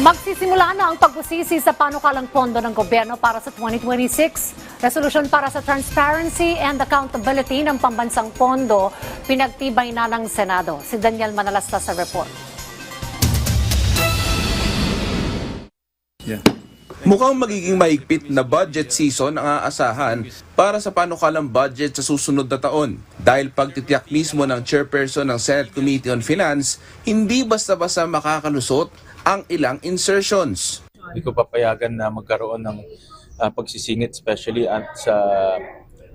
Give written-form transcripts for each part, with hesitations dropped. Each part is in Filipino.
Magsisimula na ang pagbusisi sa panukalang pondo ng gobyerno para sa 2026. Resolution para sa transparency and accountability ng pambansang pondo, pinagtibay na ng Senado. Si Daniel Manalastas sa report. Mukhang magiging mahigpit na budget season ang aasahan para sa panukalang budget sa susunod na taon. Dahil pagtitiyak mismo ng chairperson ng Senate Committee on Finance, hindi basta-basta makakalusot ang ilang insertions. Hindi ko papayagan na magkaroon ng pagsisingit, especially at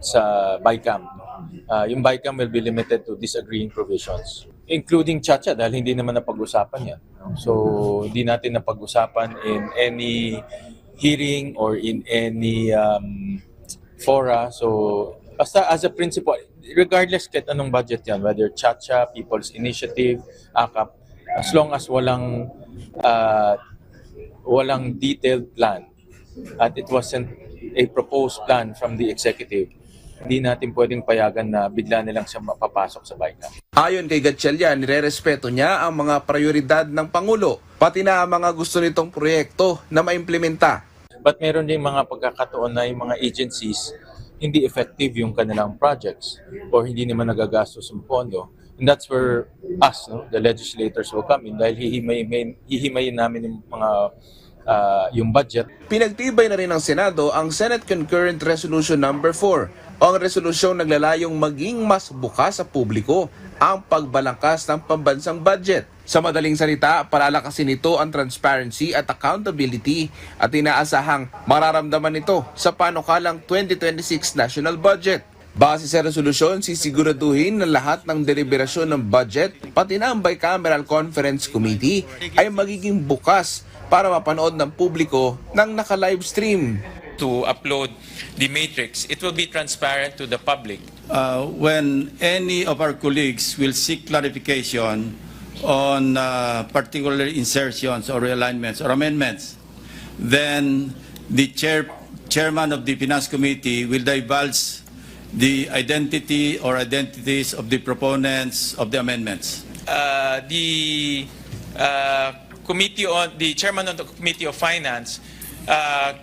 sa BICAM. Yung BICAM will be limited to disagreeing provisions, including Chacha dahil hindi naman napag-usapan yan. So hindi natin napag-usapan in any hearing or in any fora. So basta as a principle, regardless kahit anong budget yan, whether Chacha, People's Initiative, AKAP, as long as walang detailed plan at it wasn't a proposed plan from the executive, hindi natin pwedeng payagan na bigla nilang siya mapapasok sa BICAM. Ayon kay Gatchalian, nire-respeto niya ang mga prioridad ng Pangulo, pati na ang mga gusto nitong proyekto na maimplementa. But meron din mga pagkakataon na yung mga agencies hindi effective yung kanilang projects or hindi naman nagagastos ng pondo. And that's where us, the legislators will come in dahil hihimayin namin yung mga yung budget. Pinagtibay na rin ng Senado ang Senate Concurrent Resolution Number 4 o ang resolusyong naglalayong maging mas bukas sa publiko ang pagbalangkas ng pambansang budget. Sa madaling salita, palalakasin nito ang transparency at accountability at inaasahang mararamdaman nito sa panukalang 2026 national budget. Base sa resolusyon, sisiguraduhin na lahat ng deliberasyon ng budget, pati na ang Bicameral Conference Committee, ay magiging bukas para mapanood ng publiko ng naka-livestream. To upload the matrix, it will be transparent to the public. When any of our colleagues will seek clarification on particular insertions or realignments or amendments, then the chairman of the Finance Committee will divulge the identity or identities of the proponents of the amendments. The chairman of the Committee of Finance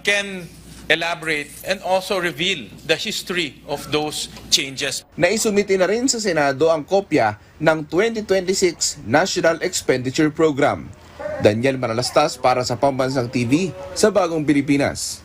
can elaborate and also reveal the history of those changes. Naisumiti na rin sa Senado ang kopya ng 2026 National Expenditure Program. Daniel Manalastas para sa Pambansang TV sa Bagong Pilipinas.